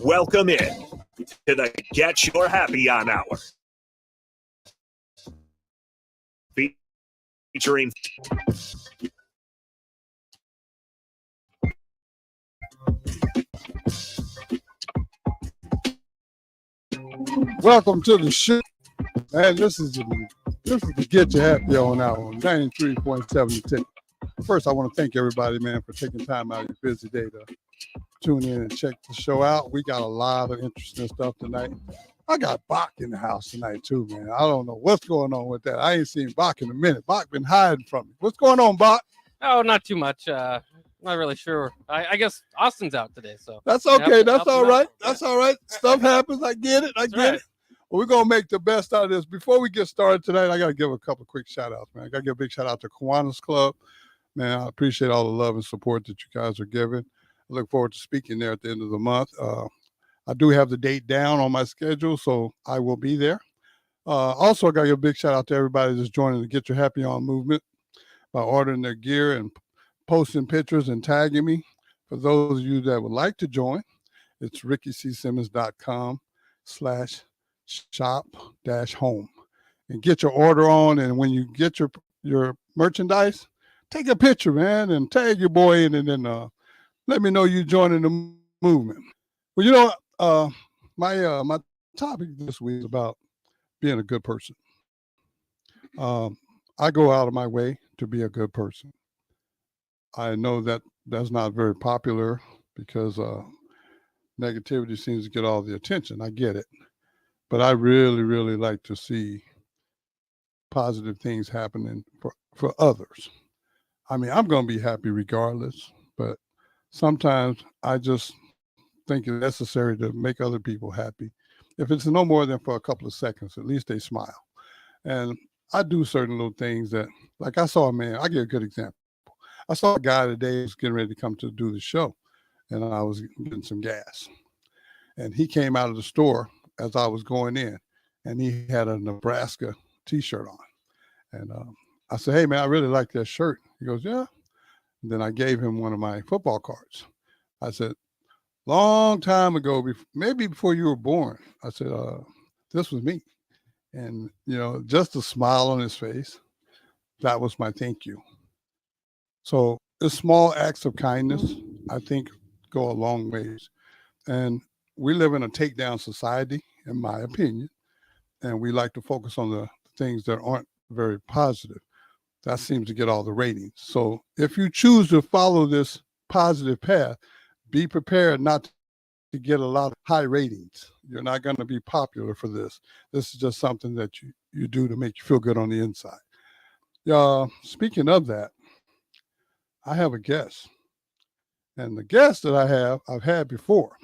Welcome in to the Get Your Happy On Hour. Featuring welcome to the show. Man, this is the Get Your Happy On Hour on 93.7 Tick. First, I want to thank everybody, man, for taking time out of your busy day to tune in and check the show out. We got a lot of interesting stuff tonight. I got Bach in the house tonight too, man. I don't know what's going on with that. I ain't seen Bach in a minute. Bach been hiding from me. What's going on, Bach? Oh, not too much. Not really sure. I guess Austin's out today, so that's okay. That's all right. Yeah. That's all right. Stuff happens. I get it. I get it. Well, we're gonna make the best out of this. Before we get started tonight, I gotta give a couple quick shout outs, man. I gotta give a big shout out to Kiwanis Club. Man, I appreciate all the love and support that you guys are giving. I look forward to speaking there at the end of the month. I do have the date down on my schedule, so I will be there. Also, I got to give a big shout out to everybody that's joining the Get Your Happy On movement by ordering their gear and posting pictures and tagging me. For those of you that would like to join, it's rickycsimmons.com/shop-home. And get your order on, and when you get your merchandise, take a picture, man, and tag your boy in, and then let me know you joining the movement. Well, you know, my topic this week is about being a good person. I go out of my way to be a good person. I know that that's not very popular because negativity seems to get all the attention. I get it. But I really, really like to see positive things happening for others. I mean, I'm going to be happy regardless, but sometimes I just think it's necessary to make other people happy. If it's no more than for a couple of seconds, at least they smile. And I do certain little things that, like I saw a man, I give a good example. I saw a guy today who was getting ready to come to do the show, and I was getting some gas. And he came out of the store as I was going in, and he had a Nebraska T-shirt on. And I said, hey, man, I really like that shirt. He goes, yeah. And then I gave him one of my football cards. I said, long time ago, maybe before you were born, I said, this was me. And, you know, just a smile on his face, that was my thank you. So the small acts of kindness, I think, go a long ways. And we live in a takedown society, in my opinion, and we like to focus on the things that aren't very positive. That seems to get all the ratings. So if you choose to follow this positive path, be prepared not to get a lot of high ratings. You're not going to be popular for this. This is just something that you do to make you feel good on the inside. Speaking of that, I have a guest. And the guest that I've had before.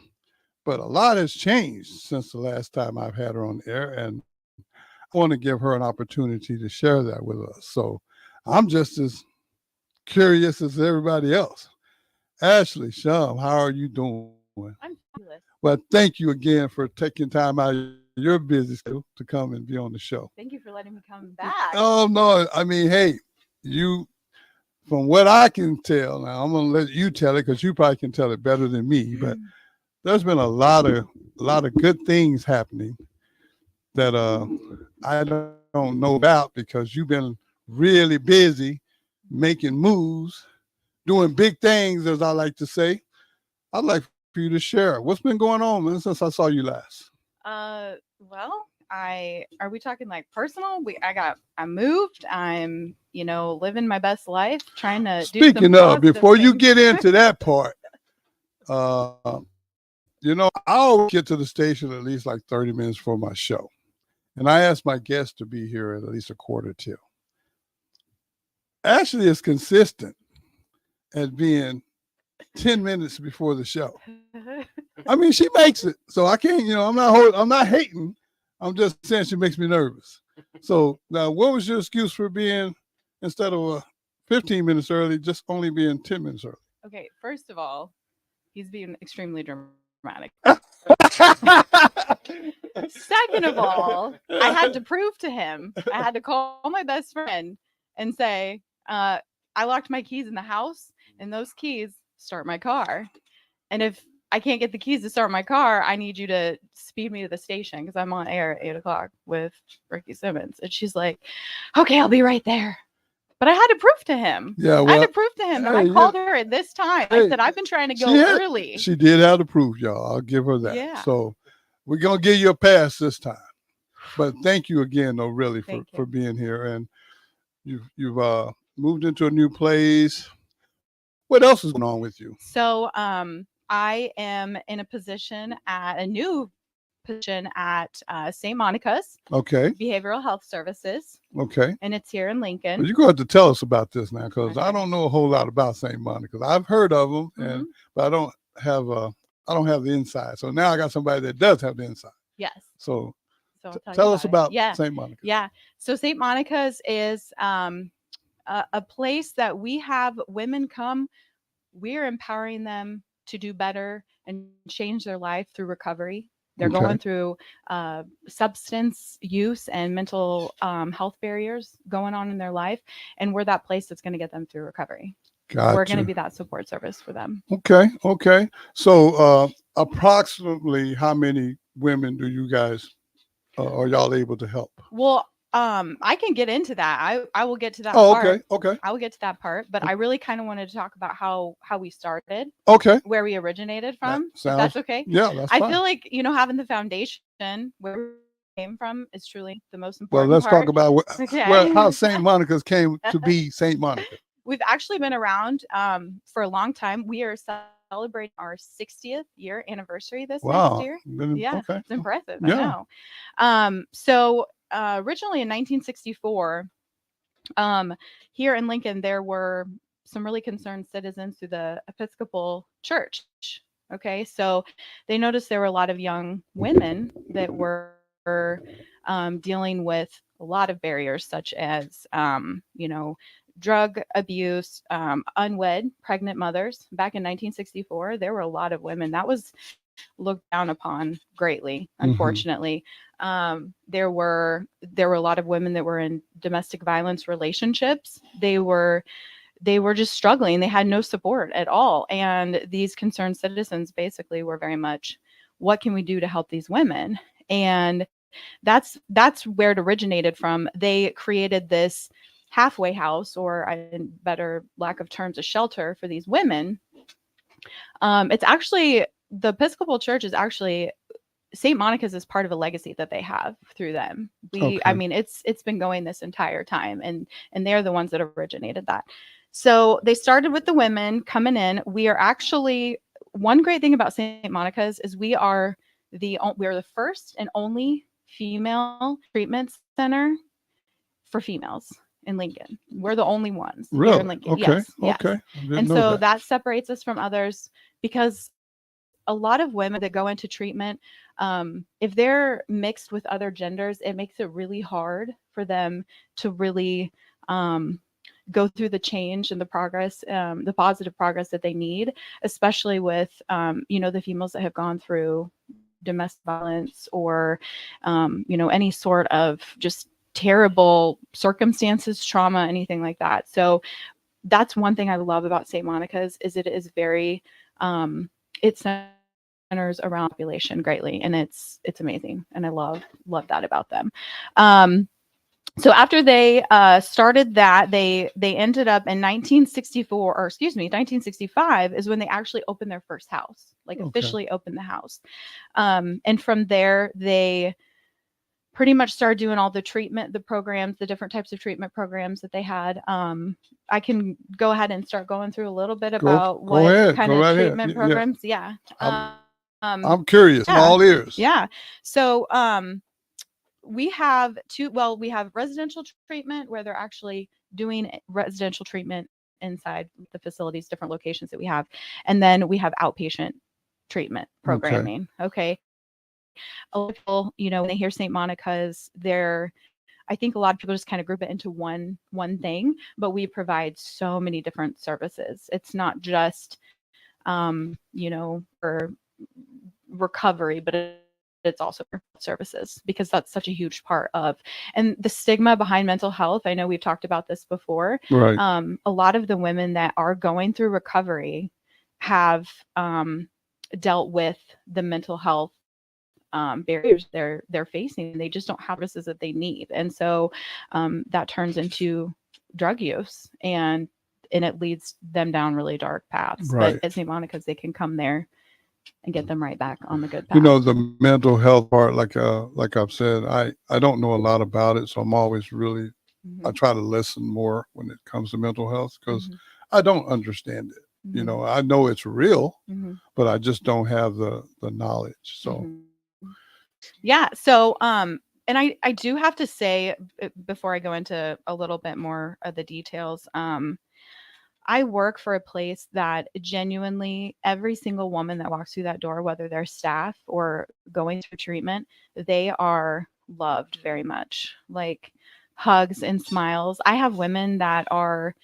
But a lot has changed since the last time I've had her on air. And I want to give her an opportunity to share that with us. So I'm just as curious as everybody else. Ashley, Shum, how are you doing? I'm fabulous. Well, thank you again for taking time out of your busy schedule to come and be on the show. Thank you for letting me come back. Oh, no. I mean, hey, from what I can tell, now I'm going to let you tell it because you probably can tell it better than me, but there's been a lot of good things happening that I don't know about because you've been really busy making moves, doing big things, as I like to say. I'd like for you to share what's been going on, man, since I saw you last. Well, are we talking like personal? I moved. I'm, living my best life, trying to Speaking of, before you get into that part, I always get to the station at least like 30 minutes before my show. And I ask my guests to be here at least a quarter till. Ashley is consistent at being 10 minutes before the show. I mean, she makes it. So I can't, I'm not hating. I'm just saying she makes me nervous. So now what was your excuse for being, instead of 15 minutes early, just only being 10 minutes early? Okay, first of all, he's being extremely dramatic. Second of all, I had to prove to him. I had to call my best friend and say, I locked my keys in the house, and those keys start my car. And if I can't get the keys to start my car. I need you to speed me to the station because I'm on air at 8 o'clock with Ricky Simmons. And she's like, okay, I'll be right there. But I had to prove to him. Yeah, I well, had to prove to him that I hey, called her at this time. I Hey, said, I've been trying to she go had- early. she did have to prove, y'all. I'll give her that. Yeah. So we're gonna give you a pass this time. But thank you again, though, really, Thank you. for being here. And you've moved into a new place. What else is going on with you? So I am in a new position at St. Monica's Okay, Behavioral Health Services, okay. and it's here in Lincoln. But you're going to have to tell us about this now, because I Okay. don't know a whole lot about St. Monica's. I've heard of them, Mhm. but I don't have the inside. So now I got somebody that does have the inside. Yes. So So I'll tell you tell us it. about Yeah. St. Monica's. Yeah. So St. Monica's is a place that we have women come. We're empowering them to do better and change their life through recovery. They're Okay. going through substance use and mental health barriers going on in their life. And we're that place that's going to get them through recovery. Gotcha. We're going to be that support service for them. Okay. So approximately how many women do you guys are y'all able to help? Well, I can get into that. I will get to that Oh, part. okay. I will get to that part, but I really kind of wanted to talk about how we started, Okay. where we originated from. If sounds- that's okay. Yeah, that's I fine. feel like, having the foundation where we came from is truly the most Well, important let's part. talk about Okay. how St. Monica's came to be St. Monica. We've actually been around for a long time. We are celebrating our 60th year anniversary this Wow. next year. Then- Yeah, Okay. it's impressive. Yeah. I know. So originally in 1964, here in Lincoln, there were some really concerned citizens through the Episcopal Church. Okay, so they noticed there were a lot of young women that were dealing with a lot of barriers, such as, drug abuse, unwed pregnant mothers. Back in 1964, there were a lot of women that was looked down upon greatly, unfortunately. There were a lot of women that were in domestic violence relationships. They were just struggling. They had no support at all. And these concerned citizens basically were very much, what can we do to help these women? And that's where it originated from. They created this halfway house, or in better lack of terms, a shelter for these women. It's actually, the Episcopal Church is actually, St. Monica's is part of a legacy that they have through them. Okay. I mean, it's been going this entire time, and they're the ones that originated that. So they started with the women coming in. We are actually, one great thing about St. Monica's is we are the first and only female treatment center for females in Lincoln. We're the only ones here Really? in Lincoln. Okay. Yes, yes. Okay. I didn't And know so that separates us from others, because a lot of women that go into treatment, if they're mixed with other genders, it makes it really hard for them to really go through the change and the progress, the positive progress that they need, especially with, the females that have gone through domestic violence or, any sort of just terrible circumstances, trauma, anything like that. So that's one thing I love about St. Monica's is it is very, it centers around population greatly, and it's amazing, and I love that about them. So after they started that, they ended up in 1965 is when they actually opened their first house, like Okay. officially opened the house. And from there, they pretty much started doing all the programs, the different types of treatment programs that they had. I can go ahead and start going through a little bit about go what ahead, kind go of right ahead. treatment Yeah. programs. Yeah. I'm curious. I'm yeah. all ears. Yeah. So we have we have residential treatment where they're actually doing residential treatment inside the facilities, different locations that we have. And then we have outpatient treatment programming. Okay. A lot of people, when they hear St. Monica's, I think a lot of people just kind of group it into one thing, but we provide so many different services. It's not just, for recovery, but it's also for services, because that's such a huge part of, and the stigma behind mental health. I know we've talked about this before. Right. A lot of the women that are going through recovery have dealt with the mental health barriers they're facing. They just don't have services that they need, and so that turns into drug use, and it leads them down really dark paths. Right. But at St. Monica's, they can come there and get them right back on the good path. You know, the mental health part, like I've said, I don't know a lot about it, so I'm always really Mhm. I try to listen more when it comes to mental health because Mhm. I don't understand it. You Mhm. know, I know it's real, Mhm. but I just don't have the knowledge. So Mhm. Yeah. So, and I do have to say before I go into a little bit more of the details, I work for a place that genuinely every single woman that walks through that door, whether they're staff or going through treatment, they are loved very much. Like hugs and smiles. I have women that are,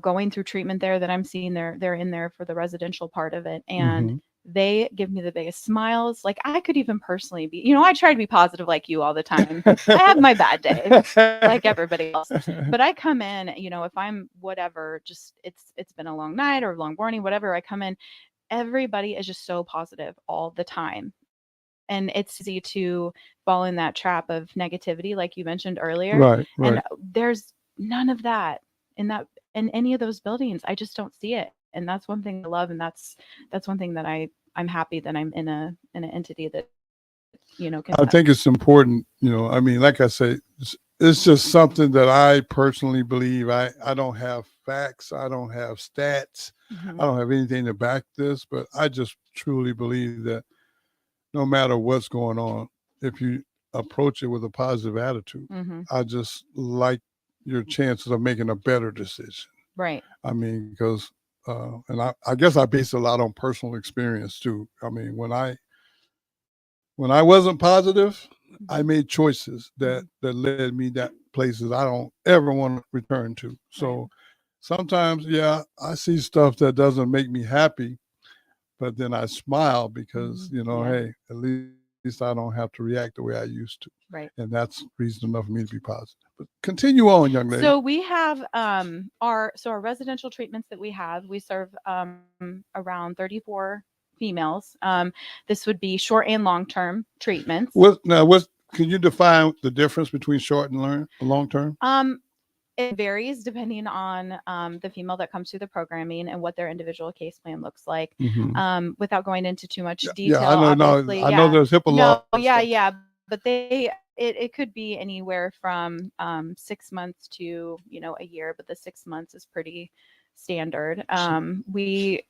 going through treatment there that I'm seeing they're in there for the residential part of it. And Mhm. they give me the biggest smiles. Like I could even personally be, I try to be positive like you all the time. I have my bad days like everybody else. But I come in, if I'm whatever, just it's been a long night or a long morning, whatever, I come in, everybody is just so positive all the time. And it's easy to fall in that trap of negativity, like you mentioned earlier. Right, And right. there's none of that in any of those buildings. I just don't see it. And that's one thing I love. And that's one thing that I'm happy that I'm in an entity that, can I think it's important, I mean, like I say, it's just something that I personally believe. I don't have facts. I don't have stats. Mhm. I don't have anything to back this, but I just truly believe that no matter what's going on, if you approach it with a positive attitude, Mhm. I just like your chances of making a better decision. Right. I mean, because, and I guess I base a lot on personal experience too. I mean, when I wasn't positive, I Mhm. made choices that led me that places I don't ever want to return to. So sometimes, yeah, I see stuff that doesn't make me happy, but then I smile because, Mhm. Yeah. hey, at least I don't have to react the way I used to. Right. And that's reason enough for me to be positive. But continue on, young lady. So we have our residential treatments that we serve around 34 females. This would be short and long term treatments. Can you define the difference between short and long term? It varies depending on the female that comes through the programming and what their individual case plan looks like. Mhm. Without going into too much detail, Yeah, I know. No, obviously, I know there's HIPAA law. no, yeah, but it could be anywhere from 6 months to a year, but the 6 months is pretty standard. We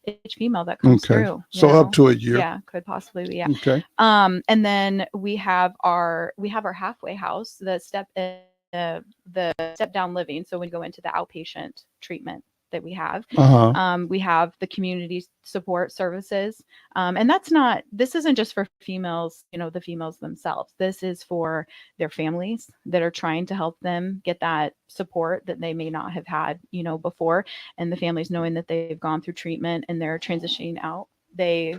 each female that comes Okay. through, So up to a year. yeah, could possibly be, yeah. Okay. And then we have our halfway house, the step down living. So when we go into the outpatient treatment that we have, we have the community support services. And this isn't just for females, the females themselves. This is for their families that are trying to help them get that support that they may not have had, before. And the families knowing that they've gone through treatment and they're transitioning out, they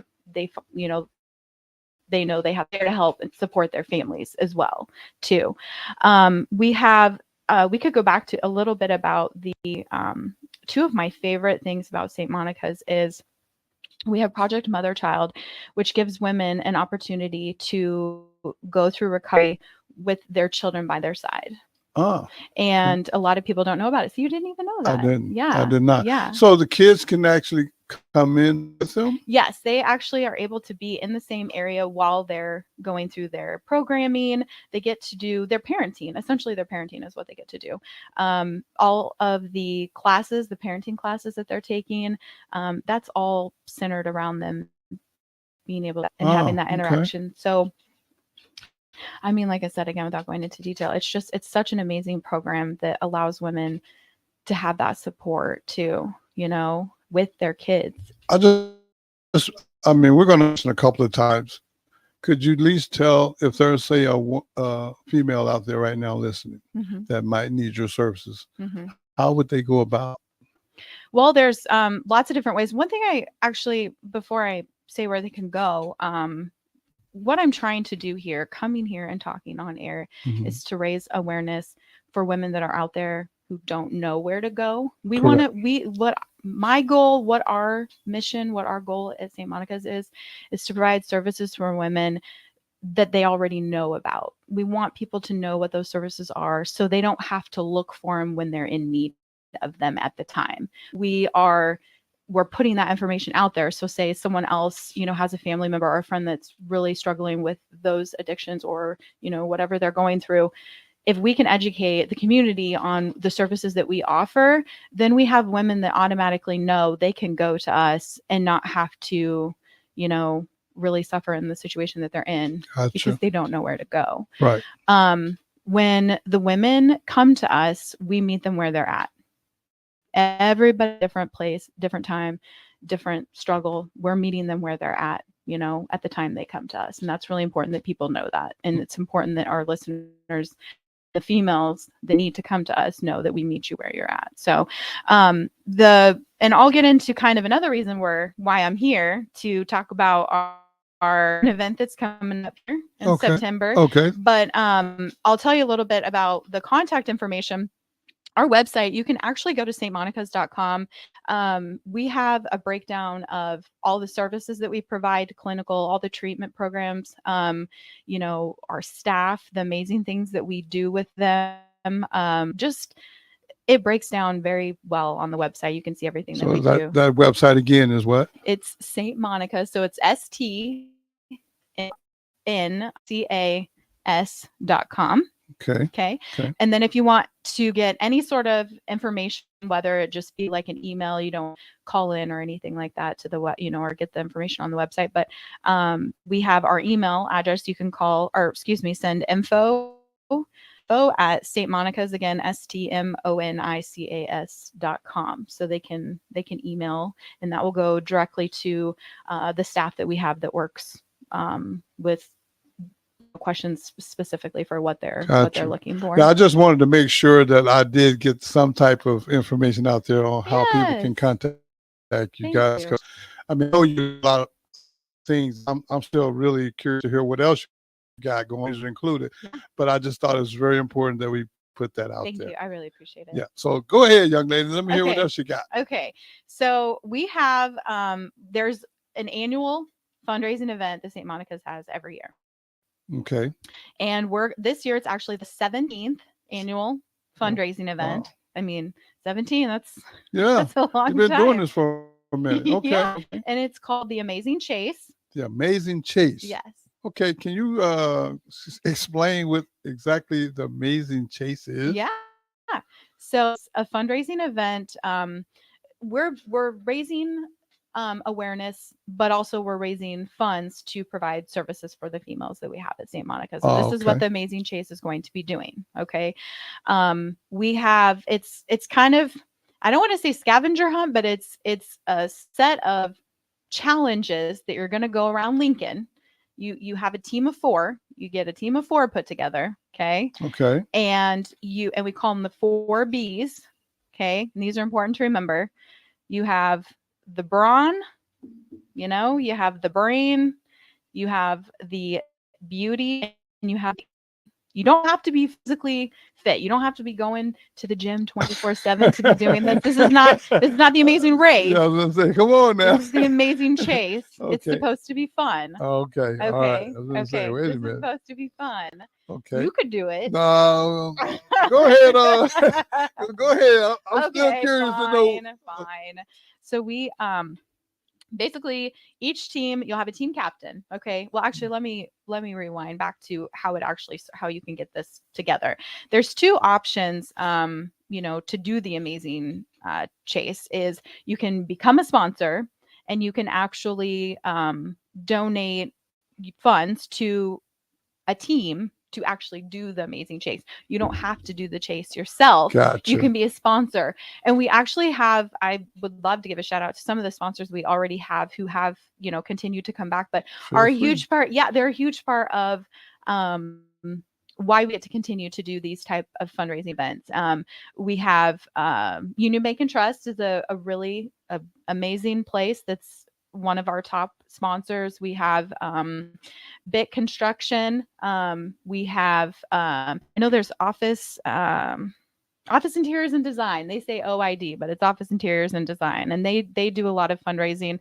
know they have there to help and support their families as well too. We could go back to a little bit about the two of my favorite things about St. Monica's is we have Project Mother Child, which gives women an opportunity to go through recovery with their children by their side. And a lot of people don't know about it. So you didn't even know that. I didn't. Yeah. I did not. Yeah. So the kids can actually come in with them? Yes, they actually are able to be in the same area while they're going through their programming. They get to do their parenting. Essentially, their parenting is what they get to do. All of the classes, the parenting classes that they're taking, that's all centered around them being able to and having that interaction. So, I mean, like I said, again, without going into detail, it's such an amazing program that allows women to have that support too, with their kids. We're going to mention a couple of times. Could you at least tell if there's, say, a female out there right now listening that might need your services? How would they go about? Well, there's lots of different ways. One thing I actually, before I say where they can go, what I'm trying to do here, coming here and talking on air, is to raise awareness for women that are out there who don't know where to go. What my goal, what our mission, what our goal at St. Monica's is to provide services for women that they already know about. We want people to know what those services are so they don't have to look for them when they're in need of them at the time. We're putting that information out there. So say someone else, has a family member or a friend that's really struggling with those addictions or, whatever they're going through. If we can educate the community on the services that we offer, then we have women that automatically know they can go to us and not have to, really suffer in the situation that they're in Gotcha. because they don't know where to go. Right. When the women come to us, we meet them where they're at. Everybody, different place, different time, different struggle. We're meeting them where they're at, at the time they come to us. And that's really important that people know that. And it's important that our listeners, the females that need to come to us, know that we meet you where you're at. So and I'll get into kind of another reason why I'm here to talk about our event that's coming up here in September. Okay. But I'll tell you a little bit about the contact information. Our website, you can actually go to stmonicas.com. We have a breakdown of all the services that we provide, clinical, all the treatment programs, our staff, the amazing things that we do with them. It breaks down very well on the website. You can see everything that we do. That website again is what? It's St. Monica. So it's stmonicas.com. Okay. And then if you want to get any sort of information, whether it just be like an email, you don't call in or anything like that to the or get the information on the website. But we have our email address. You can send info at St. Monica's, again, stmonicas.com. So they can email, and that will go directly to the staff that we have that works with questions specifically for what they're looking for. Now, I just wanted to make sure that I did get some type of information out there on how people can contact you guys. Because I know you a lot of things. I'm still really curious to hear what else you got going, included. But I just thought it was very important that we put that out there. Thank you. I really appreciate it. Yeah. So go ahead, young lady. Let me hear what else you got. Okay. So we have there's an annual fundraising event that St. Monica's has every year. Okay. And this year it's actually the 17th annual fundraising event. Wow. I mean, 17, that's a long time. You've been doing this for a minute. Okay. Yeah. And it's called The Amazing Chase. The Amazing Chase. Yes. Okay. Can you explain what exactly The Amazing Chase is? Yeah. So it's a fundraising event. We're raising awareness, but also we're raising funds to provide services for the females that we have at St. Monica. So this is what the Amazing Chase is going to be doing. Okay. We have, it's kind of, I don't want to say scavenger hunt, but it's a set of challenges that you're going to go around Lincoln. You have a team of 4, you get a team of 4 put together. Okay. And we call them the 4 B's. Okay. And these are important to remember. You have the brawn, you have the brain, you have the beauty, and you don't have to be physically fit. You don't have to be going to the gym 24/7 to be doing this. This is not the Amazing Race. Yeah, I was gonna say, come on now. This is the Amazing Chase. It's supposed to be fun. Okay. All right. I was gonna say, wait a minute. It's supposed to be fun. Okay. You could do it. No, go ahead. Go ahead. I'm still curious to know. Fine. So we basically each team, you'll have a team captain. Okay. Well, actually, let me rewind back to how you can get this together. There's 2 options to do the Amazing Chase. Is you can become a sponsor and you can actually donate funds to a team to actually do the Amazing Chase. You don't have to do the chase yourself. Gotcha. You can be a sponsor. And we actually I would love to give a shout out to some of the sponsors we already have who have, continued to come back, but are a huge part. Yeah, they're a huge part of why we get to continue to do these type of fundraising events. We have Union Bank and Trust is a really amazing place that's one of our top sponsors. We have BIT Construction. We have I know there's Office Office Interiors and Design. They say OID, but it's Office Interiors and Design, and they do a lot of fundraising.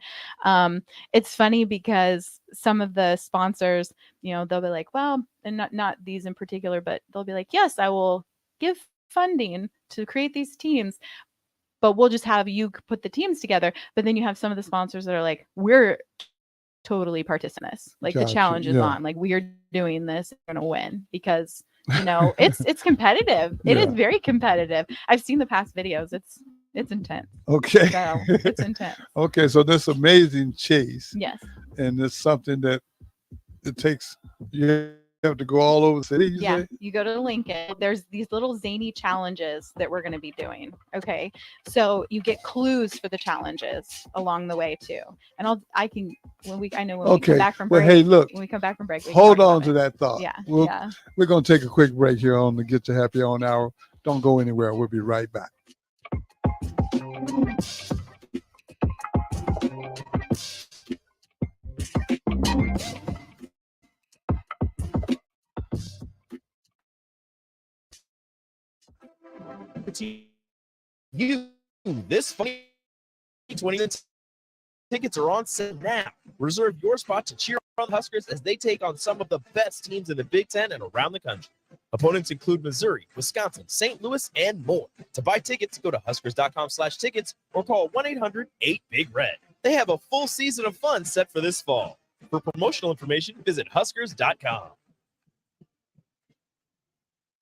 It's funny because some of the sponsors, they'll be like, well, and not these in particular, but they'll be like, yes, I will give funding to create these teams, but we'll just have you put the teams together. But then you have some of the sponsors that are like, we're totally participant in this. Like the challenge is on. Like, we are doing this, we're gonna win because it's competitive. It is very competitive. I've seen the past videos. It's intense. Okay. So it's intense. Okay, so this amazing chase. Yes. And it's something that it takes. You have to go all over the city. You say? You go to Lincoln. There's these little zany challenges that we're going to be doing. Okay, so you get clues for the challenges along the way too. And I can when we come back from break. Well, hey, look. When we come back from break, Hold on to that thought. Yeah. We're going to take a quick break here on the Get Your Happy On Hour. Don't go anywhere. We'll be right back. You this funny 20 tickets are on sale now. Reserve your spot to cheer on the Huskers as they take on some of the best teams in the Big Ten and around the country. Opponents include Missouri, Wisconsin, St. Louis, and more. To buy tickets, go to huskers.com/tickets or call 1-800-8-BIG-RED. They have a full season of fun set for this fall. For promotional information, visit huskers.com.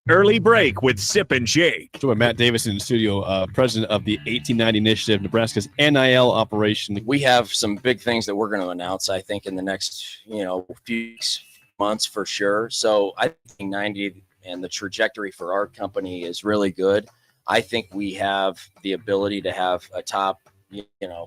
Early break with Sip and Jake. Join Matt Davis in the studio, president of the 1890 Initiative, Nebraska's NIL operation. We have some big things that we're going to announce, I think, in the next, few months for sure. So I think 90 and the trajectory for our company is really good. I think we have the ability to have a top,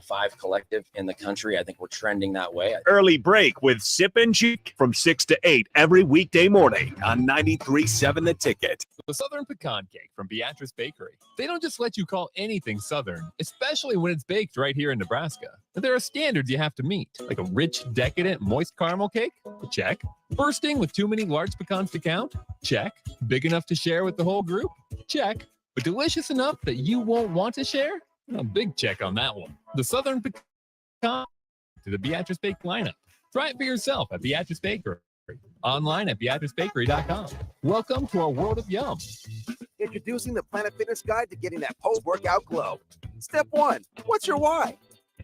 5 collective in the country. I think we're trending that way. Early break with Sip and Jake from 6 to 8 every weekday morning on 93.7 The Ticket. The Southern Pecan Cake from Beatrice Bakery. They don't just let you call anything Southern, especially when it's baked right here in Nebraska. There are standards you have to meet, like a rich, decadent, moist caramel cake? Check. Bursting with too many large pecans to count? Check. Big enough to share with the whole group? Check. But delicious enough that you won't want to share? A big check on that one. The Southern Pecan to the Beatrice Bake lineup. Try it for yourself at Beatrice Bakery. Online at BeatriceBakery.com. Welcome to our world of yum. Introducing the Planet Fitness Guide to getting that post-workout glow. Step 1, what's your why?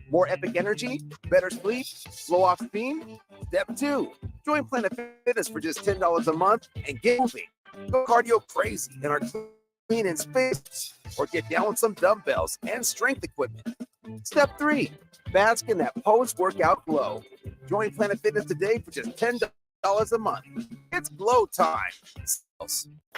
More epic energy? Better sleep? Slow off steam? Step 2, join Planet Fitness for just $10 a month and get moving. Go cardio crazy in our clean and space, or get down with some dumbbells and strength equipment. Step 3, bask in that post-workout glow. Join Planet Fitness today for just $10 a month. It's glow time.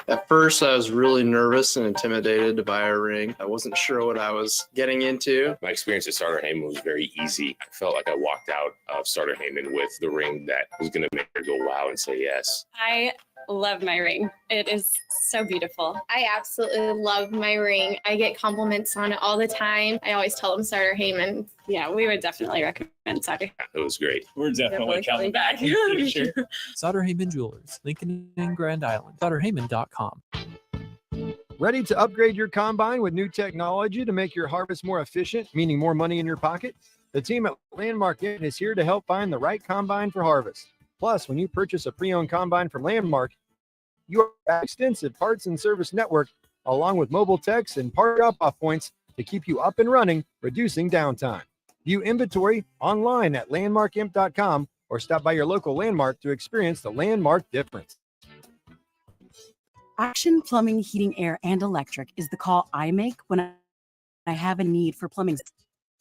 At first, I was really nervous and intimidated to buy a ring. I wasn't sure what I was getting into. My experience at Starter Heyman was very easy. I felt like I walked out of Starter Heyman with the ring that was going to make her go wow and say yes. I love my ring. It is so beautiful. I absolutely love my ring. I get compliments on it all the time. I always tell them Starter Heyman. Yeah, we would definitely recommend Starter. It was great. We're definitely coming back. Sure. Sutter Heyman Jewelers, Lincoln and Grand Island. SutterHeyman.com. Ready to upgrade your combine with new technology to make your harvest more efficient, meaning more money in your pocket? The team at Landmark is here to help find the right combine for harvest. Plus, when you purchase a pre-owned combine from Landmark, you have an extensive parts and service network, along with mobile techs and part drop-off points to keep you up and running, reducing downtime. View inventory online at landmarkimp.com or stop by your local Landmark to experience the Landmark difference. Action Plumbing, Heating, Air, and Electric is the call I make when I have a need for plumbing.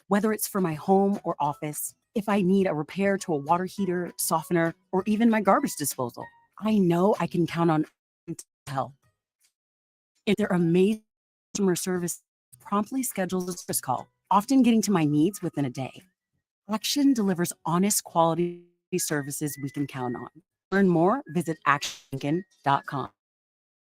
Whether it's for my home or office, if I need a repair to a water heater, softener, or even my garbage disposal, I know I can count on help. If their amazing customer service promptly schedules a service call, often getting to my needs within a day. Action delivers honest quality services we can count on. Learn more, visit actionlincoln.com.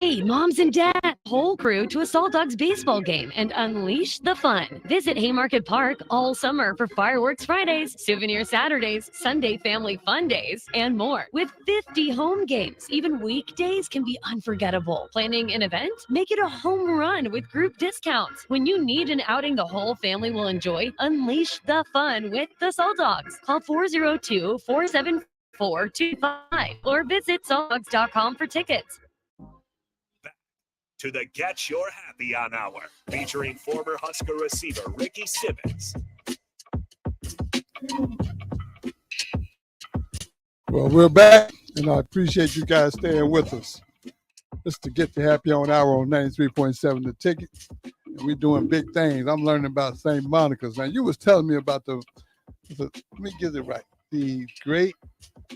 Hey, moms and dads, whole crew to a Salt Dogs baseball game and unleash the fun. Visit Haymarket Park all summer for fireworks Fridays, souvenir Saturdays, Sunday family fun days, and more. With 50 home games, even weekdays can be unforgettable. Planning an event? Make it a home run with group discounts. When you need an outing the whole family will enjoy, unleash the fun with the Salt Dogs. Call 402-474-25 or visit saltdogs.com for tickets. To the Get Your Happy On Hour, featuring former Husker receiver Ricky Simmons. Well, we're back, and I appreciate you guys staying with us. It's to Get Your Happy On Hour on 93.7 The Ticket. And we're doing big things. I'm learning about St. Monica's. Now, you was telling me about the let me get it right. The Great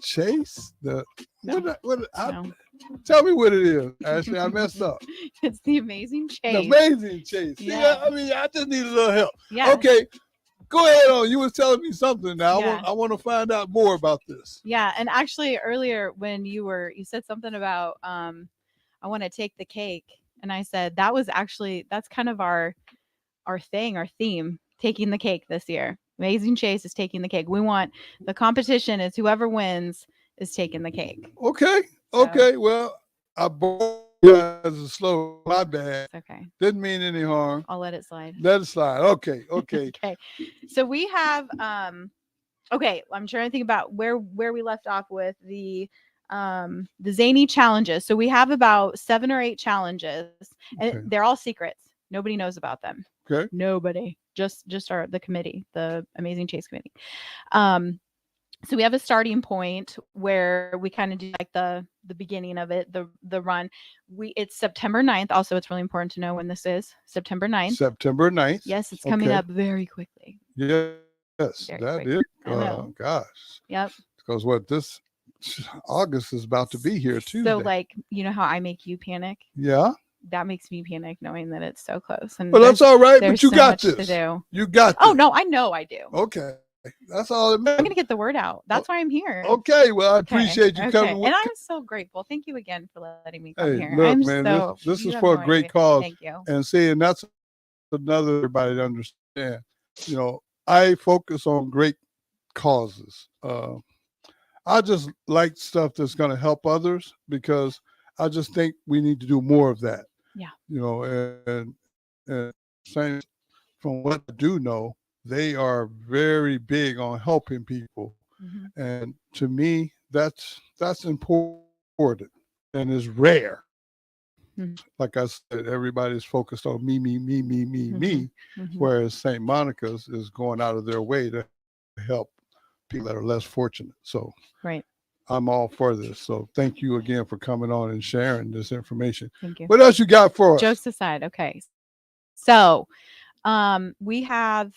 Chase? Tell me what it is, Ashley. I messed up. It's the Amazing Chase. The Amazing Chase. Yeah. I just need a little help. Yeah. Okay, go ahead on. You was telling me something now. Yeah. I want to find out more about this. Yeah, and actually earlier when you said something about I want to take the cake, and I said that's kind of our theme, taking the cake this year. Amazing Chase is taking the cake. We want the competition is whoever wins is taking the cake. Okay. Okay. Well, I bought you guys a slow. My bad. Okay. Didn't mean any harm. I'll let it slide. Let it slide. Okay. Okay. Okay. So we have okay, I'm trying to think about where we left off with the Zany challenges. So we have about 7 or 8 challenges, and Okay. they're all secrets. Nobody knows about them. Okay. Nobody. Just the committee, the Amazing Chase committee. So we have a starting point where we kind of do like the beginning of it, the run. It's September 9th. Also, it's really important to know when this is. September 9th. September 9th. Yes, it's coming Okay. up very quickly. Yes, Very that quick. is. I know. Gosh. Yep. Because this August is about to be here Tuesday. So like, you know how I make you panic? Yeah. That makes me panic knowing that it's so close. And Well, that's there's- all right, there's but you so got much to this. do. You got Oh this. no, I know I do. Okay. That's all it I'm matters. gonna get the word out. That's why I'm here. Okay. Well, I Okay, appreciate you coming. And I'm so grateful. Thank you again for letting me come Hey, here. look, I'm man, so this you is have for no a great idea. cause. Thank you. And see, and that's another everybody to understand. You know, I focus on great causes. I just like stuff that's going to help others because I just think we need to do more of that. Yeah. You know, and saying from what I do know, they are very big on helping people. Mm-hmm. And to me, that's important and is rare. Mhm. Like I said, everybody's focused on me, Mhm. whereas St. Monica's is going out of their way to help people that are less fortunate. So Right. I'm all for this. So thank you again for coming on and sharing this information. Thank you. What else you got for us? Jokes aside, okay. So we have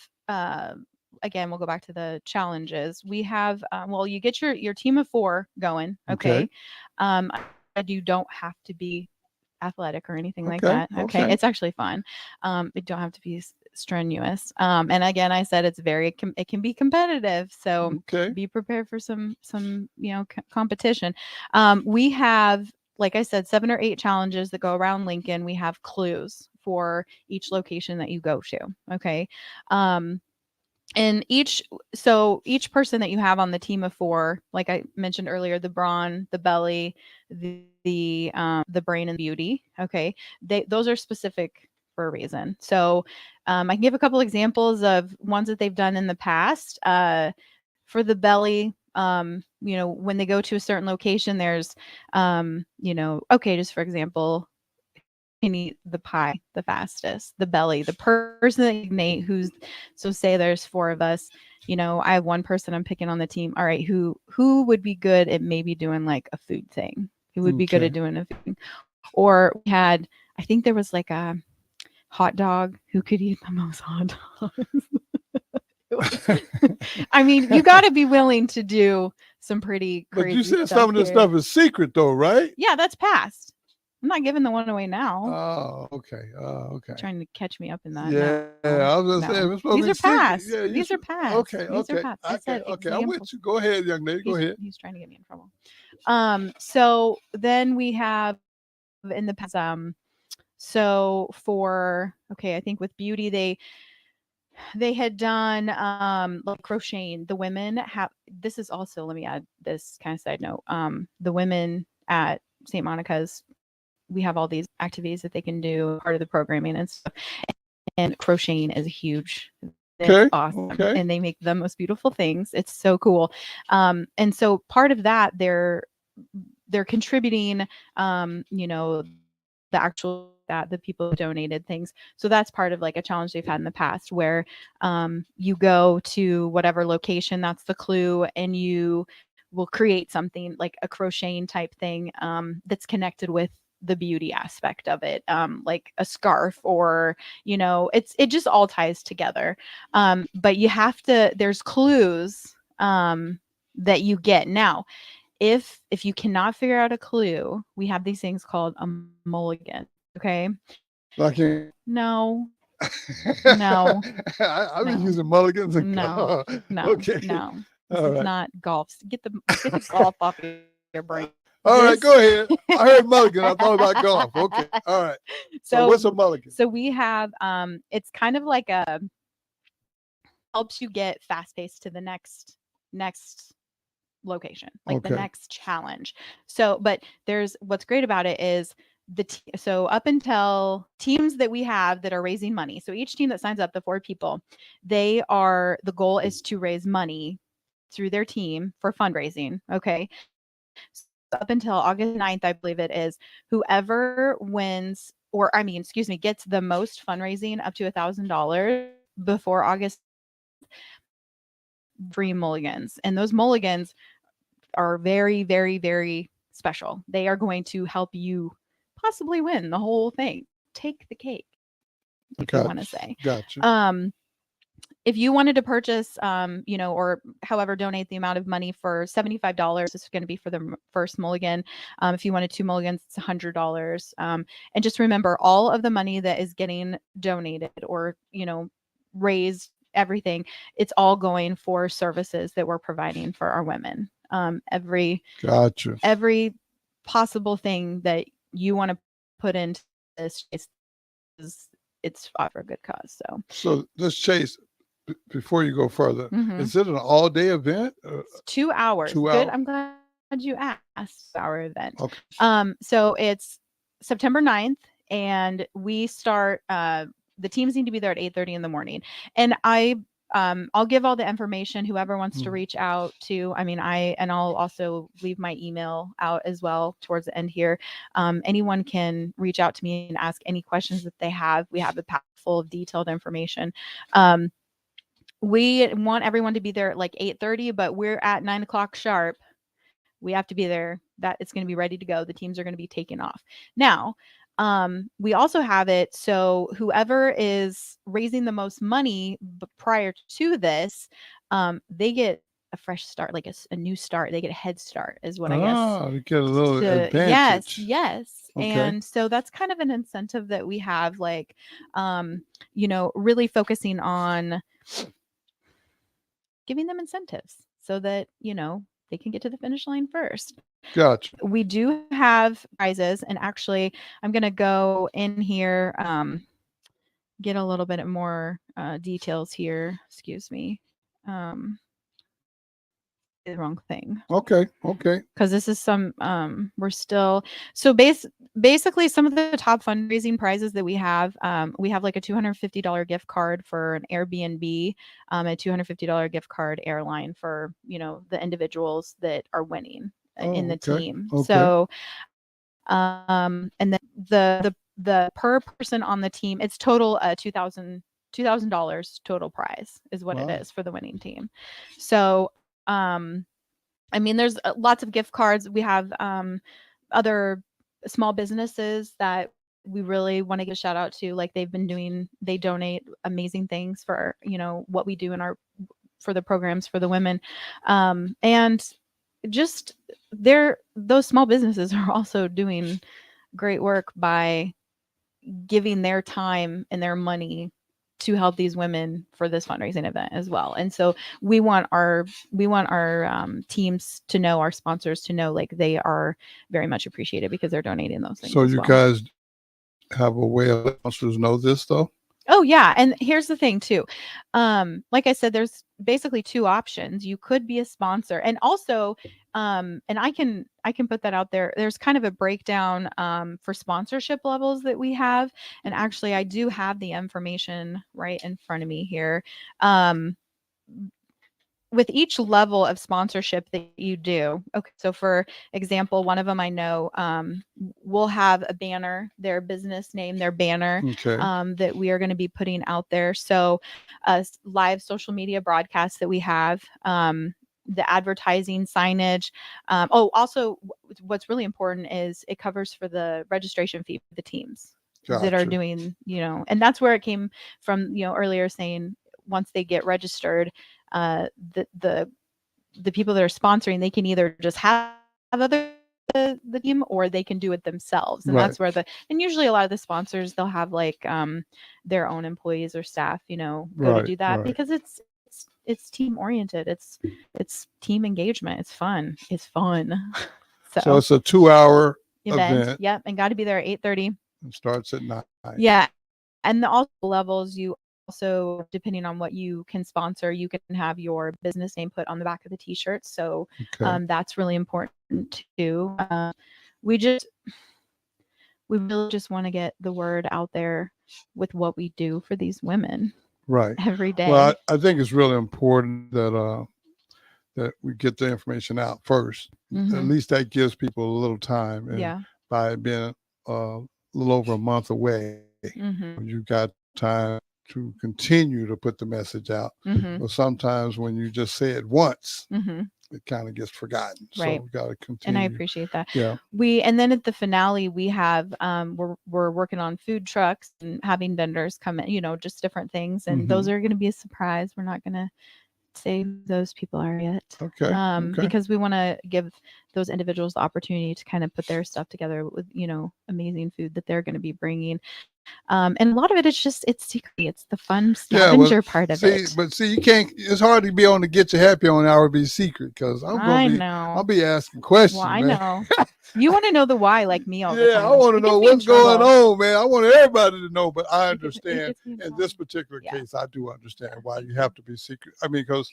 again, we'll go back to the challenges. We have well, you get your team of 4 going. Okay. You don't have to be athletic or anything like Okay, that. Okay. okay. It's actually fun. It don't have to be strenuous. And again, I said it can be competitive. So Okay. be prepared for some competition. We have, like I said, 7 or 8 challenges that go around Lincoln. We have clues for each location that you go to. Okay. And each person that you have on the team of 4, like I mentioned earlier, the brawn, the belly, the brain, and beauty. Okay. Those are specific for a reason. So I can give a couple examples of ones that they've done in the past. For the belly, when they go to a certain location, there's, okay, just for example, can eat the pie the fastest, the belly, the person that ignite say there's 4 of us, I have one person I'm picking on the team. All right. Who would be good at maybe doing like a food thing? Who would be good Okay. at doing a food? Or we had, I think there was like a hot dog who could eat the most hot dogs. I mean, you got to be willing to do some pretty But crazy you said stuff some of this here. stuff is secret though, right? Yeah, that's past. I'm not giving the one away now. Oh, okay. Okay. Trying to catch me up in that. Yeah, No, I was no. gonna say it's supposed These to be are secret. past. Yeah, These are past. Okay, These okay, are past. I said okay. I'm examples. with you. Go ahead, young lady. Go ahead. He's trying to get me in trouble. So then we have in the past, So I think with beauty, they had done like crocheting. The women have, this is also, let me add this kind of side note. The women at St. Monica's, we have all these activities that they can do, part of the programming and stuff. And crocheting is a huge, it's awesome. Okay. And they make the most beautiful things. It's so cool. And so part of that, they're contributing, you know, the actual that the people who donated things. So that's part of like a challenge they've had in the past where you go to whatever location, that's the clue, and you will create something like a crocheting type thing that's connected with the beauty aspect of it, like a scarf, or you know, it just all ties together. But you have to, there's clues that you get. Now if you cannot figure out a clue, we have these things called a mulligan. Okay. Okay. No. No. I've been using mulligans. No. Okay. No. This All is right. not golf. Get the golf off your brain. All right, This- go ahead. I heard mulligan. I thought about golf. Okay. All right. So what's a mulligan? So we have it's kind of like a helps you get fast paced to the next location, like the Okay. next challenge. So but there's what's great about it is so up until teams that we have that are raising money. So each team that signs up, the 4 people, the goal is to raise money through their team for fundraising. Okay. So up until August 9th, I believe it is, whoever wins, gets the most fundraising up to $1,000 before August, free mulligans. And those mulligans are very, very, very special. They are going to help you possibly win the whole thing. Take the cake, if you want to say. Gotcha. If you wanted to purchase, you know, or however, donate the amount of money for $75, this is going to be for the first mulligan. If you wanted 2 mulligans, it's $100. And just remember, all of the money that is getting donated or, you know, raised, everything, it's all going for services that we're providing for our women. Gotcha. Every possible thing that you want to put into this it's for a good cause. So this Chase, before you go further, Mhm. is it an all-day event? 2 hours. 2 Good. hours. I'm glad you asked. Our event. Okay. So it's September 9th, and we start. The teams need to be there at 8:30 in the morning, and I'll give all the information. Whoever wants to reach out to, I'll also leave my email out as well towards the end here. Anyone can reach out to me and ask any questions that they have. We have a pack full of detailed information. We want everyone to be there at like 8:30, but we're at 9 o'clock sharp. We have to be there. That it's going to be ready to go. The teams are going to be taking off. Now, we also have it so whoever is raising the most money prior to this, they get a fresh start, like a new start. They get a head start, is what I guess. You get a little Yes, advantage. yes. Okay. And so that's kind of an incentive that we have, like, you know, really focusing on giving them incentives so that, you know, they can get to the finish line first. Gotcha. We do have prizes, and actually I'm going to go in here, get a little bit more details here. Excuse me. The wrong thing. Okay. Because this is some we're still so basically some of the top fundraising prizes that we have like a $250 gift card for an Airbnb, a $250 gift card airline for, you know, the individuals that are winning in the team. So and then the per person on the team, it's total $2,000 total prize is what it is for the winning team. So there's lots of gift cards. We have other small businesses that we really want to give a shout out to. Like they donate amazing things for, you know, what we do for the programs for the women. And just those small businesses are also doing great work by giving their time and their money to help these women for this fundraising event as well. And so we want our teams to know, our sponsors to know, like they are very much appreciated because they're donating those things. So as you well. guys have a way of letting sponsors know this though? Oh yeah, and here's the thing too. Like I said, there's basically two options. You could be a sponsor, and also, and I can put that out there. There's kind of a breakdown for sponsorship levels that we have, and actually, I do have the information right in front of me here. With each level of sponsorship that you do. Okay, so for example, one of them I know will have a banner, their business name, their banner Okay. that we are going to be putting out there. So live social media broadcasts that we have, the advertising signage. Also what's really important is it covers for the registration fee for the teams that are Gotcha. doing, and that's where it came from, earlier saying once they get registered, the people that are sponsoring, they can either just have the team or they can do it themselves. And that's where and usually a lot of the sponsors, they'll have like their own employees or staff, go to do that because it's team oriented. It's team engagement. It's fun. So it's a 2-hour event. Yep. And got to be there at 8:30. It starts at 9. Yeah. And also levels, you also, depending on what you can sponsor, you can have your business name put on the back of the t-shirt. So that's really important too. We really just want to get the word out there with what we do for these women every day. Well, I think it's really important that that we get the information out first. At least that gives people a little time. And by it being a little over a month away, you've got time to continue to put the message out. But sometimes when you just say it once, it kind of gets forgotten. So we got to continue. And I appreciate that. Yeah. And then at the finale, we have we're working on food trucks and having vendors come in, just different things. And those are going to be a surprise. We're not going to say who those people are yet. Because we want to give those individuals the opportunity to kind of put their stuff together with, amazing food that they're going to be bringing. And a lot of it is just, it's secret. It's the fun scavenger part of it. But see, you can't, it's hard to be on the Get Your Happy On Hour be secret because I'll be asking questions. Well, I know. You want to know the why like me all the time. I want to know what's going on, man. I want everybody to know, but I understand in this particular case, I do understand why you have to be secret. I mean, because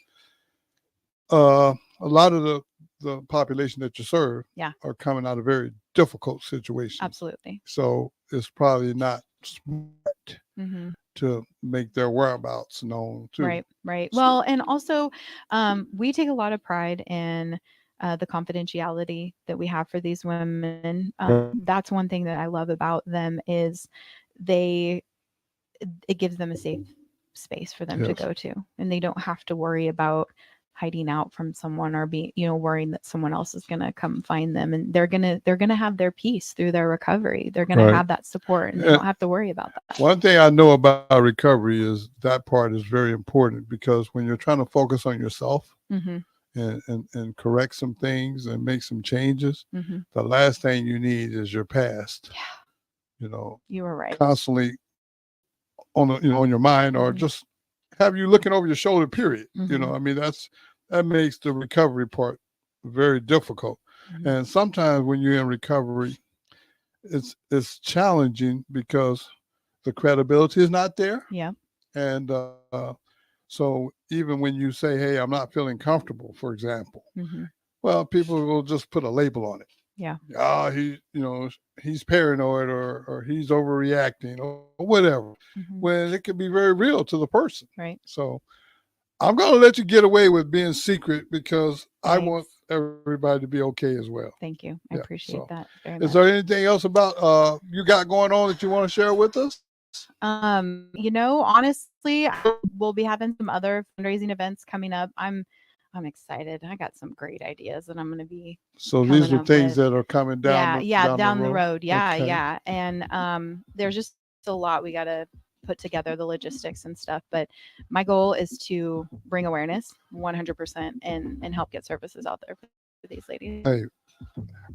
a lot of the population that you serve are coming out of very difficult situations. Absolutely. So it's probably not smart to make their whereabouts known too. Right. Well, and also we take a lot of pride in the confidentiality that we have for these women. That's one thing that I love about them is it gives them a safe space for them to go to, and they don't have to worry about hiding out from someone or being, worrying that someone else is going to come find them, and they're going to have their peace through their recovery. They're going to have that support, and they don't have to worry about that. One thing I know about recovery is that part is very important, because when you're trying to focus on yourself and correct some things and make some changes, the last thing you need is your past. You were right. Constantly on on your mind, or just have you looking over your shoulder, period. I mean, that makes the recovery part very difficult. And sometimes when you're in recovery, it's challenging because the credibility is not there. And so even when you say, hey, I'm not feeling comfortable, for example, well, people will just put a label on it. He's paranoid or he's overreacting or whatever, when it could be very real to the person. So I'm going to let you get away with being secret because I want everybody to be okay as well. Thank you. I appreciate that very Is much. there anything else about you got going on that you want to share with us? Honestly, we'll be having some other fundraising events coming up. I'm excited. I got some great ideas that I'm going to be. So these are things that are coming down. Down the road. Okay. Yeah. And there's just a lot we got to put together, the logistics and stuff. But my goal is to bring awareness 100% and help get services out there for these ladies. Hey,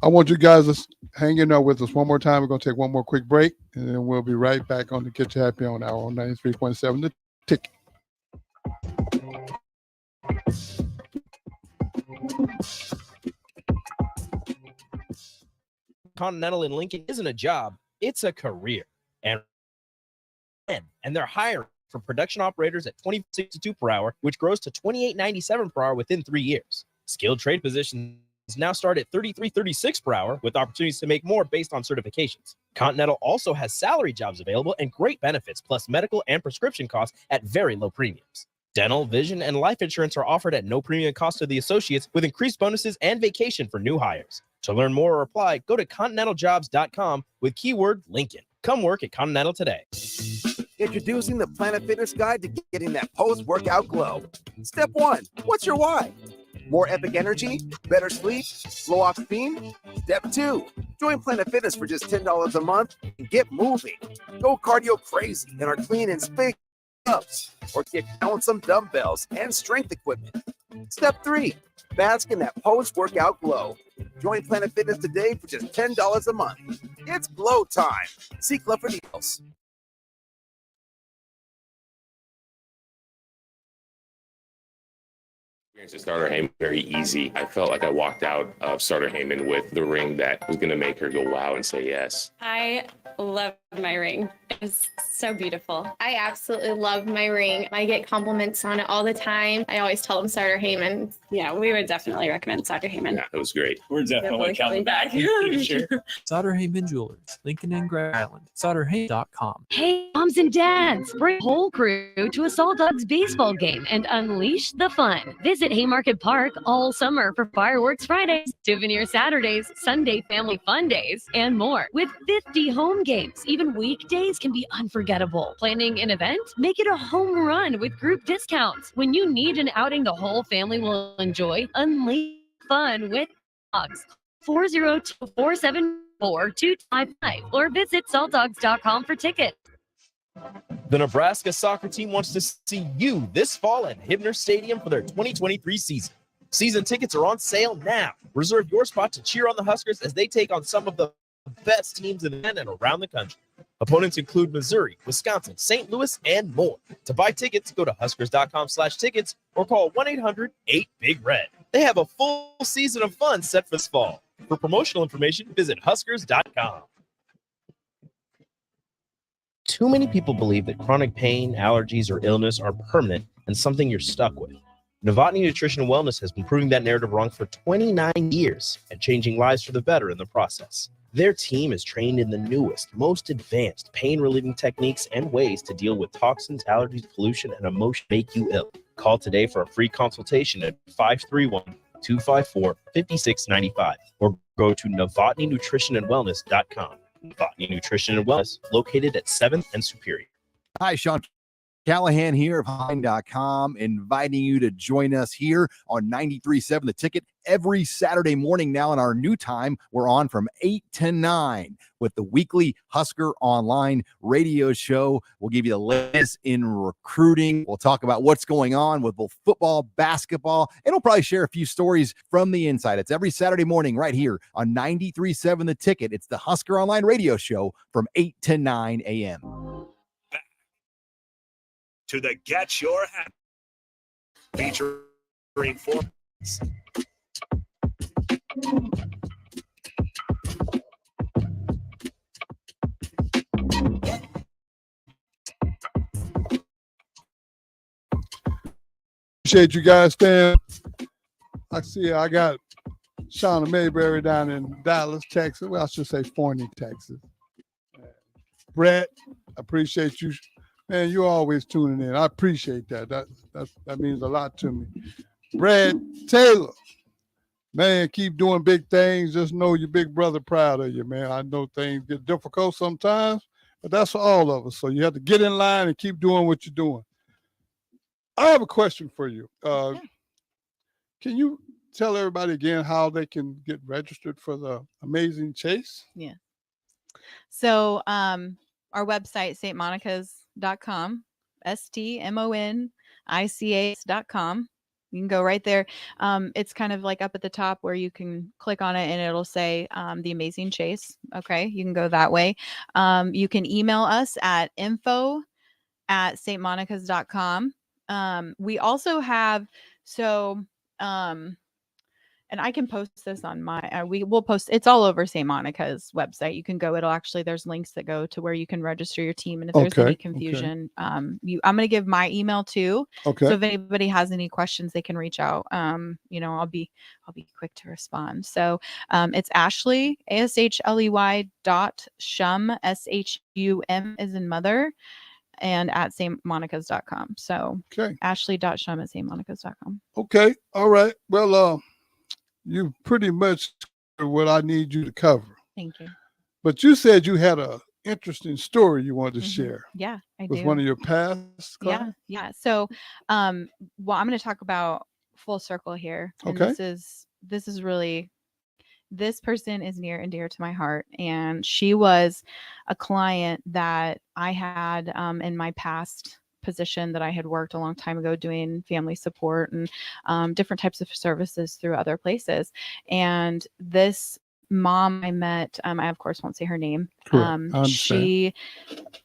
I want you guys to hang in there with us one more time. We're going to take one more quick break, and then we'll be right back on the Get You Happy On Hour on 93.7 The Ticket. Continental in Lincoln isn't a job, it's a career. and they're hiring for production operators at $20.62 per hour, which grows to $28.97 per hour within 3 years. Skilled trade positions now start at $33.36 per hour with opportunities to make more based on certifications. Continental also has salary jobs available and great benefits, plus medical and prescription costs at very low premiums. Dental, vision, and life insurance are offered at no premium cost to the associates with increased bonuses and vacation for new hires. To learn more or apply, go to continentaljobs.com with keyword Lincoln. Come work at Continental today. Introducing the Planet Fitness Guide to getting that post-workout glow. Step 1, what's your why? More epic energy, better sleep, blow off steam? Step 2, join Planet Fitness for just $10 a month and get moving. Go cardio crazy in our clean and spacious clubs, or get down with some dumbbells and strength equipment. Step 3, bask in that post-workout glow. Join Planet Fitness today for just $10 a month. It's glow time. See Club for details. Experience at Starter Heyman very easy. I felt like I walked out of Starter Heyman with the ring that was going to make her go wow and say yes. I love my ring. It's so beautiful. I absolutely love my ring. I get compliments on it all the time. I always tell them Starter Heyman. Yeah, we would definitely recommend Starter Heyman. Yeah, it was great. We're definitely coming back. Sure. Sauter Heyman Jewelers, Lincoln and Grand Island. SauterHeyman.com. Hey, moms and dads, bring whole crew to a Salt Dogs baseball game and unleash the fun. Visit Haymarket Park all summer for Fireworks Fridays, Souvenir Saturdays, Sunday Family Fun Days, and more. With 50 home games, even weekdays can be unforgettable. Planning an event? Make it a home run with group discounts. When you need an outing the whole family will enjoy, unleash fun with dogs. 402-474-255 or visit saltdogs.com for tickets. The Nebraska soccer team wants to see you this fall at Hibner Stadium for their 2023 season. Season tickets are on sale now. Reserve your spot to cheer on the Huskers as they take on some of the best teams in the and around the country. Opponents include Missouri, Wisconsin, St. Louis, and more. To buy tickets, go to huskers.com/tickets or call 1-800-8-BIG-RED. They have a full season of fun set for this fall. For promotional information, visit huskers.com. Too many people believe that chronic pain, allergies, or illness are permanent and something you're stuck with. Novotny Nutrition and Wellness has been proving that narrative wrong for 29 years and changing lives for the better in the process. Their team is trained in the newest, most advanced pain-relieving techniques and ways to deal with toxins, allergies, pollution, and emotion make you ill. Call today for a free consultation at 531-254-5695 or go to novotnynutritionandwellness.com. Novotny Nutrition and Wellness, located at 7th and Superior. Hi, Sean Callahan here of Hine.com, inviting you to join us here on 93.7 The Ticket every Saturday morning. Now in our new time, we're on from 8 to 9 with the weekly Husker Online radio show. We'll give you the latest in recruiting. We'll talk about what's going on with both football, basketball, and we'll probably share a few stories from the inside. It's every Saturday morning right here on 93.7 The Ticket. It's the Husker Online radio show from 8 to 9 a.m. To the Get Your Hat featuring four. Appreciate you guys staying. I see I got Shauna Mayberry down in Dallas, Texas. Well, I should say Forney, Texas. Brett, I appreciate you. Man, you're always tuning in. I appreciate that. That means a lot to me. Brad Taylor, man, keep doing big things. Just know your big brother proud of you, man. I know things get difficult sometimes, but that's for all of us. So you have to get in line and keep doing what you're doing. I have a question for you. Can you tell everybody again how they can get registered for the Amazing Chase? Yeah. So our website, stmonicas.com, stmonicas.com. You can go right there. It's kind of like up at the top where you can click on it and it'll say The Amazing Chase. Okay, you can go that way. You can email us at info@stmonicas.com. We also have, and and I can post this on my, we will post, it's all over St. Monica's website. You can go, it'll actually, there's links that go to where you can register your team. And if there's Okay, any okay. confusion, I'm going to give my email too. Okay. So if anybody has any questions, they can reach out. I'll be quick to respond. So it's Ashley, ASHLEY.Shum, SHUM as in mother, and at stmonicas.com. So Okay. Ashley.Shum at stmonicas.com. Okay. All right. Well, you pretty much covered what I need you to cover. Thank you. But you said you had a interesting story you wanted to share. Yeah, I with do. one of your past Yeah, clients? yeah. So, well, I'm going to talk about full circle here. And Okay. this is really, this person is near and dear to my heart. And she was a client that I had in my past position that I had worked a long time ago doing family support and different types of services through other places. And this mom I met, I of course won't say her name. Correct. I understand.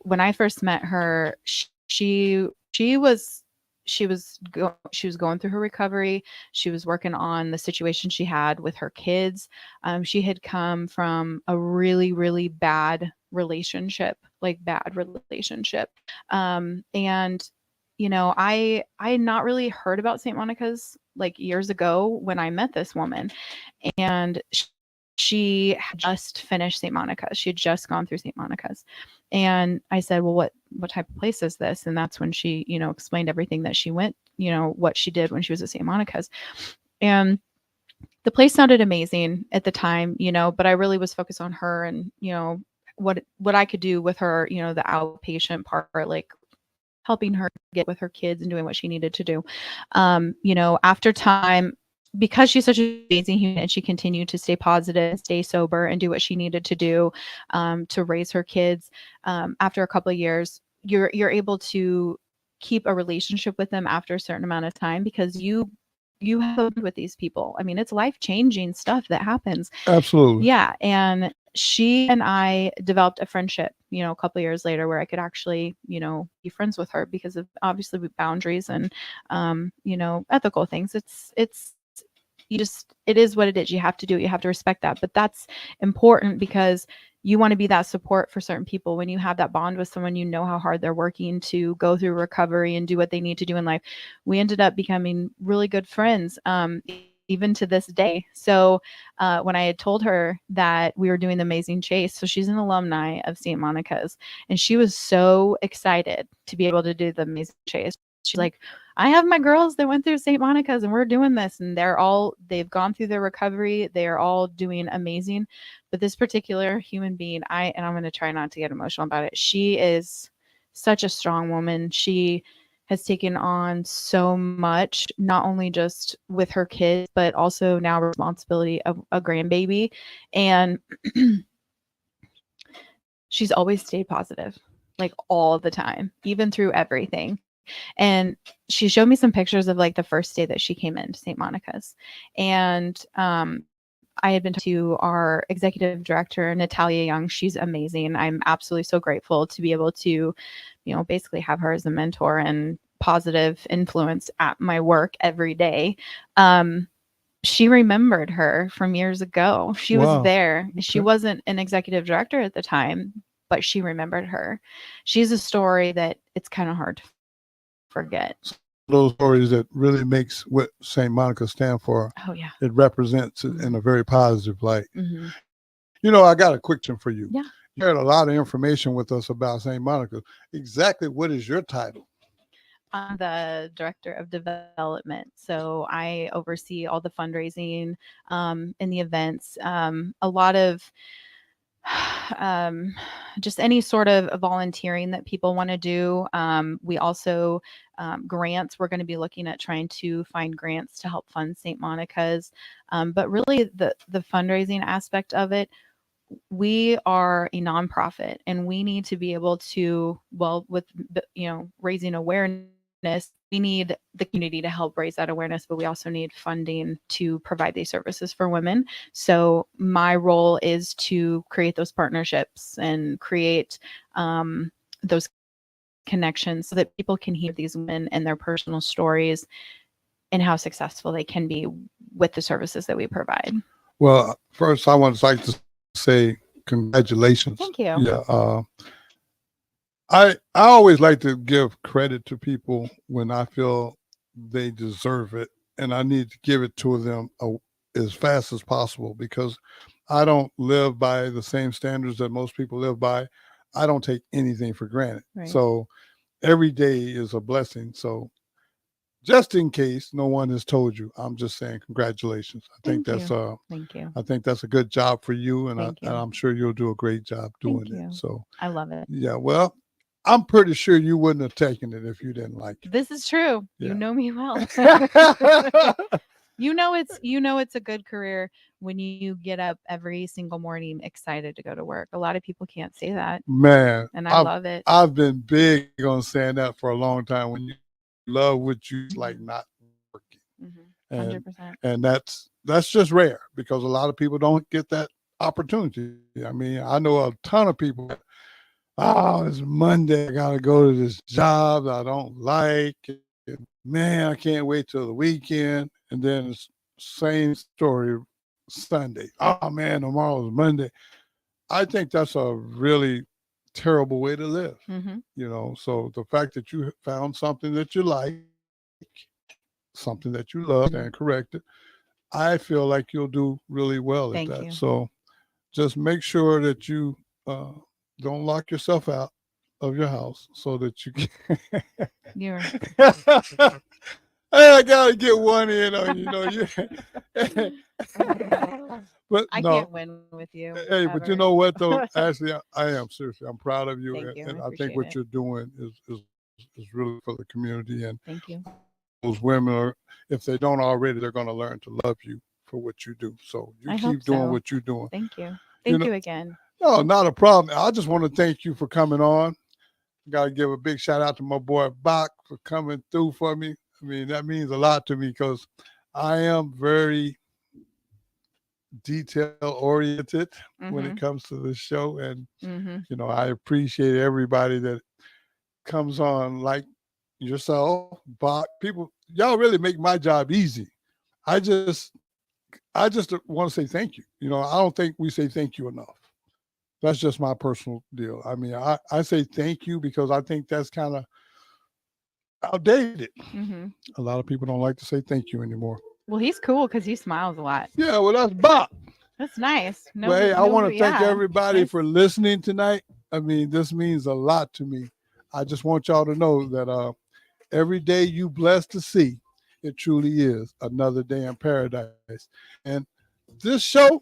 When I first met her, she was going through her recovery. She was working on the situation she had with her kids. She had come from a really, really bad relationship. And I had not really heard about St. Monica's like years ago when I met this woman, and she had just finished St. Monica's. She had just gone through St. Monica's. And I said, well, what type of place is this? And that's when she, explained everything that she went, what she did when she was at St. Monica's. And the place sounded amazing at the time, but I really was focused on her and, what I could do with her, the outpatient part, like helping her get with her kids and doing what she needed to do. After time, because she's such an amazing human and she continued to stay positive, stay sober, and do what she needed to do to raise her kids. After a couple of years, you're able to keep a relationship with them after a certain amount of time because you have with these people. I mean, it's life-changing stuff that happens. Absolutely. Yeah. And she and I developed a friendship, a couple of years later where I could actually, be friends with her because of obviously boundaries and, ethical things. It is what it is. You have to do it. You have to respect that. But that's important because you want to be that support for certain people. When you have that bond with someone, how hard they're working to go through recovery and do what they need to do in life. We ended up becoming really good friends, even to this day. So when I had told her that we were doing the Amazing Chase, so she's an alumni of St. Monica's, and she was so excited to be able to do the Amazing Chase. She's like, I have my girls that went through St. Monica's and we're doing this, and they've gone through their recovery. They are all doing amazing. But this particular human being, I'm going to try not to get emotional about it. She is such a strong woman. She has taken on so much, not only just with her kids, but also now responsibility of a grandbaby. And she's always stayed positive, like all the time, even through everything. And she showed me some pictures of like the first day that she came into St. Monica's. And I had been to our executive director, Natalia Young. She's amazing. I'm absolutely so grateful to be able to, basically have her as a mentor and positive influence at my work every day. She remembered her from years ago. She was there. Okay. She wasn't an executive director at the time, but she remembered her. She's a story that it's kind of hard to forget. Those stories that really makes what St. Monica stand for. Oh yeah. It represents it in a very positive light. Mm-hmm. I got a question for you. Yeah. You shared a lot of information with us about St. Monica. Exactly what is your title? I'm the director of development. So I oversee all the fundraising and the events, a lot of just any sort of volunteering that people want to do. We also grants. We're going to be looking at trying to find grants to help fund St. Monica's. But really the fundraising aspect of it, we are a nonprofit and we need to be able to, with raising awareness, we need the community to help raise that awareness, but we also need funding to provide these services for women. So my role is to create those partnerships and create those connections so that people can hear these women and their personal stories and how successful they can be with the services that we provide. Well, first I would like to say congratulations. Thank you. Yeah. I always like to give credit to people when I feel they deserve it, and I need to give it to them as fast as possible, because I don't live by the same standards that most people live by. I don't take anything for granted. Right. So every day is a blessing. So just in case no one has told you, I'm just saying congratulations. I think Thank that's you. Thank you. I think that's a good job for you, and Thank you. I'm sure you'll do a great job doing Thank you. it. So I love it. yeah, well, I'm pretty sure you wouldn't have taken it if you didn't like it. This is true. Yeah. You know me well. you know it's a good career when you get up every single morning excited to go to work. A lot of people can't say that. Man, And I love it. I've been big on saying that for a long time. When you love what you like, not working, and 100%. and that's just rare, because a lot of people don't get that opportunity. I mean, I know a ton of people that, oh, it's Monday, I gotta go to this job I don't like, and man, I can't wait till the weekend. And then it's same story Sunday. Oh man, tomorrow's Monday. I think that's a really terrible way to live. You know, so the fact that you found something that you like, something that you love, and correct it, I feel like you'll do really well Thank at that. you. So just make sure that you don't lock yourself out of your house, so that you can. You're Hey, I gotta get one in on you, know you. But I no, can't win with you. hey, but you ever. know what though? Actually, I am seriously. I'm proud of you, Thank you. and I I think appreciate what it. you're doing is really for the community. And Thank you. those women are, if they don't already, they're going to learn to love you for what you do. So you I keep hope doing so. what you're doing. Thank you. You Thank know- you again. No, not a problem. I just want to thank you for coming on. Got to give a big shout out to my boy Bach for coming through for me. I mean, that means a lot to me, because I am very detail oriented when it comes to this show. And, you know, I appreciate everybody that comes on, like yourself, Bach. People, y'all really make my job easy. I just want to say thank you. You know, I don't think we say thank you enough. That's just my personal deal. I mean, I say thank you because I think that's kind of outdated. A lot of people don't like to say thank you anymore. Well, he's cool because he smiles a lot. Yeah, well, that's Bach. That's nice. No, Well, hey, I want to thank yeah. everybody for listening tonight. I mean, this means a lot to me. I just want y'all to know that every day you blessed to see, it truly is another day in paradise. And this show,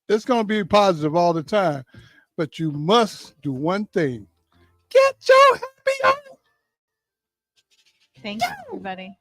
it's going to be positive all the time, but you must do one thing. Get your happy on. Thank you, everybody.